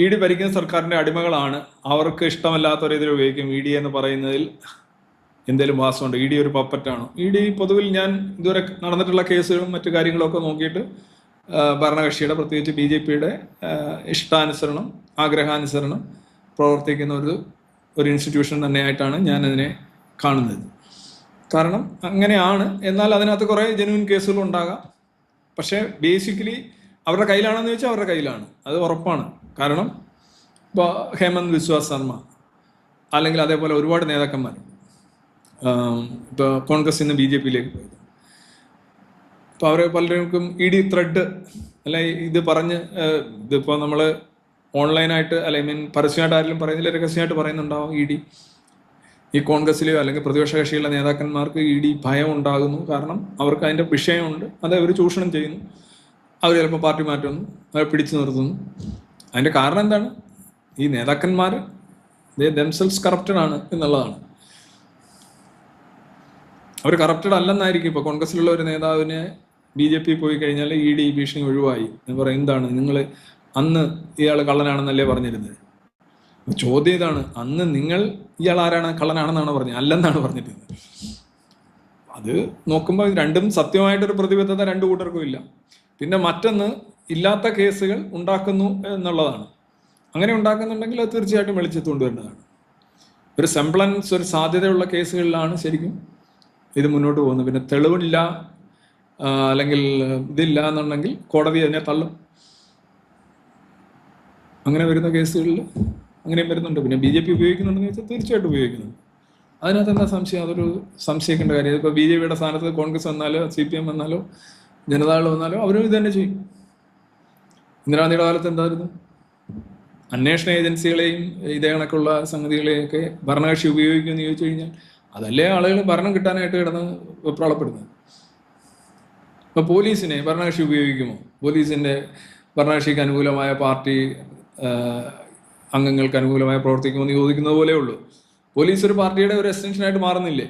E D ഭരിക്കുന്ന സർക്കാരിന്റെ അടിമകളാണ്, അവർക്ക് ഇഷ്ടമല്ലാത്ത രീതിയിൽ ഉപയോഗിക്കും ഇ ഡി എന്ന് പറയുന്നതിൽ എന്തെങ്കിലും വാസമുണ്ട്? ഇ ഡി ഒരു പപ്പറ്റാണ്. ഇ ഡി പൊതുവിൽ ഞാൻ ഇതുവരെ നടന്നിട്ടുള്ള കേസുകളും മറ്റു കാര്യങ്ങളൊക്കെ നോക്കിയിട്ട് ഭരണകക്ഷിയുടെ, പ്രത്യേകിച്ച് ബി ജെ പിയുടെ ഇഷ്ടാനുസരണം, ആഗ്രഹാനുസരണം പ്രവർത്തിക്കുന്ന ഒരു ഇൻസ്റ്റിറ്റ്യൂഷൻ തന്നെയായിട്ടാണ് ഞാനതിനെ കാണുന്നത്. കാരണം അങ്ങനെയാണ്. എന്നാൽ അതിനകത്ത് കുറേ ജെന്യൂൻ കേസുകൾ ഉണ്ടാകാം. പക്ഷേ ബേസിക്കലി അവരുടെ കയ്യിലാണെന്ന് ചോദിച്ചാൽ അവരുടെ കയ്യിലാണ്, അത് ഉറപ്പാണ്. കാരണം ഇപ്പോൾ ഹേമന്ത് വിശ്വാസ് ശർമ്മ അല്ലെങ്കിൽ അതേപോലെ ഒരുപാട് നേതാക്കന്മാർ ഇപ്പോൾ കോൺഗ്രസിൽ നിന്ന് ബി ജെ പിയിലേക്ക് പോയത്, അപ്പോൾ അവർ പലർക്കും ഇ ഡി ത്രെഡ് അല്ല ഇത് പറഞ്ഞ് ഇതിപ്പോൾ നമ്മൾ ഓൺലൈനായിട്ട് പരസ്യമായിട്ട് ആരെങ്കിലും പറയുന്നില്ല, രഹസ്യമായിട്ട് പറയുന്നുണ്ടാവും. ഇ ഡി ഈ കോൺഗ്രസ്സിലെയോ അല്ലെങ്കിൽ പ്രതിപക്ഷ കക്ഷികളുടെ നേതാക്കന്മാർക്ക് ഇ ഡി ഭയം ഉണ്ടാകുന്നു. കാരണം അവർക്ക് അതിൻ്റെ വിഷയമുണ്ട്, അത് അവർ ചൂഷണം ചെയ്യുന്നു. അവർ ചിലപ്പോൾ പാർട്ടി മാറ്റുന്നു, അവരെ പിടിച്ചു നിർത്തുന്നു. അതിൻ്റെ കാരണം എന്താണ്? ഈ നേതാക്കന്മാർ ദംസെൽസ് കറപ്റ്റഡ് ആണ് എന്നുള്ളതാണ്. അവർ കറപ്റ്റഡ് അല്ലെന്നായിരിക്കും. ഇപ്പോൾ കോൺഗ്രസ്സിലുള്ള ഒരു നേതാവിനെ ബി ജെ പി പോയി കഴിഞ്ഞാൽ ഇ ഡി ഭീഷണി ഒഴിവായി എന്ന് പറയും. എന്താണ് നിങ്ങൾ അന്ന് ഇയാൾ കള്ളനാണെന്നല്ലേ പറഞ്ഞിരുന്നത്? ചോദ്യം ഇതാണ്, അന്ന് നിങ്ങൾ ഇയാൾ ആരാണ്, കള്ളനാണെന്നാണ് പറഞ്ഞത്, അല്ലെന്നാണ് പറഞ്ഞിരുന്നത്. അത് നോക്കുമ്പോൾ രണ്ടും സത്യമായിട്ടൊരു പ്രതിബദ്ധത രണ്ടു കൂട്ടർക്കും ഇല്ല. പിന്നെ മറ്റൊന്ന്, ഇല്ലാത്ത കേസുകൾ ഉണ്ടാക്കുന്നു എന്നുള്ളതാണ്. അങ്ങനെ ഉണ്ടാക്കുന്നുണ്ടെങ്കിൽ അത് തീർച്ചയായിട്ടും വെളിച്ചത്ത് കൊണ്ടുവരേണ്ടതാണ്. ഒരു സെംബ്ലൻസ്, ഒരു സാധ്യതയുള്ള കേസുകളിലാണ് ശരിക്കും ഇത് മുന്നോട്ട് പോകുന്നത്. പിന്നെ തെളിവില്ല അല്ലെങ്കിൽ ഇതില്ല എന്നുണ്ടെങ്കിൽ കോടതി അതിനെ തള്ളും. അങ്ങനെ വരുന്ന കേസുകളിൽ അങ്ങനെയും വരുന്നുണ്ട്. പിന്നെ ബി ജെ പി ഉപയോഗിക്കുന്നുണ്ടെന്ന് വെച്ചാൽ തീർച്ചയായിട്ടും ഉപയോഗിക്കുന്നുണ്ട്. അതിനകത്ത് എന്താ സംശയം? അതൊരു സംശയിക്കേണ്ട കാര്യം. ഇപ്പോൾ ബി ജെ പിയുടെ സ്ഥാനത്ത് കോൺഗ്രസ് വന്നാലോ CPM വന്നാലോ ജനതാദൾ വന്നാലോ അവരും ഇത് തന്നെ ചെയ്യും. ഇന്ദിരാഗാന്ധിയുടെ കാലത്ത് എന്തായിരുന്നു? അന്വേഷണ ഏജൻസികളെയും ഇതേ കണക്കുള്ള സംഗതികളെയൊക്കെ ഭരണകക്ഷി ഉപയോഗിക്കുമെന്ന് ചോദിച്ചു കഴിഞ്ഞാൽ അതല്ലേ ആളുകൾ ഭരണം കിട്ടാനായിട്ട് കിടന്ന് വെപ്രാളപ്പെടുന്നത്. ഇപ്പോൾ പോലീസിനെ ഭരണകക്ഷി ഉപയോഗിക്കുമോ? പോലീസിൻ്റെ ഭരണകക്ഷിക്ക് അനുകൂലമായ പാർട്ടി അംഗങ്ങൾക്ക് അനുകൂലമായി പ്രവർത്തിക്കുമെന്ന് ചോദിക്കുന്നത് പോലെ ഉള്ളൂ. പോലീസ് ഒരു പാർട്ടിയുടെ ഒരു എക്സ്റ്റൻഷനായിട്ട് മാറുന്നില്ലേ?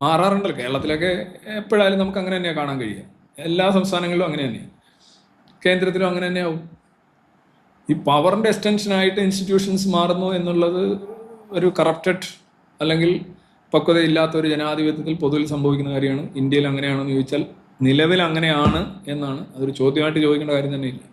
മാറാറുണ്ടല്ലോ. കേരളത്തിലൊക്കെ എപ്പോഴായാലും നമുക്ക് അങ്ങനെ തന്നെയാണ് കാണാൻ കഴിയുക. എല്ലാ സംസ്ഥാനങ്ങളിലും അങ്ങനെ തന്നെയാണ്, കേന്ദ്രത്തിലും അങ്ങനെ തന്നെയാവും. ഈ പവറിൻ്റെ എക്സ്റ്റൻഷനായിട്ട് ഇൻസ്റ്റിറ്റ്യൂഷൻസ് മാറുന്നു എന്നുള്ളത് ഒരു കറപ്റ്റഡ് അല്ലെങ്കിൽ പക്വതയില്ലാത്ത ഒരു ജനാധിപത്യത്തിൽ പൊതുവിൽ സംഭവിക്കുന്ന കാര്യമാണ്. ഇന്ത്യയിൽ അങ്ങനെയാണെന്ന് ചോദിച്ചാൽ നിലവിൽ അങ്ങനെയാണ് എന്നാണ്. അതൊരു ചോദ്യമായിട്ട് ചോദിക്കേണ്ട കാര്യം തന്നെയില്ല.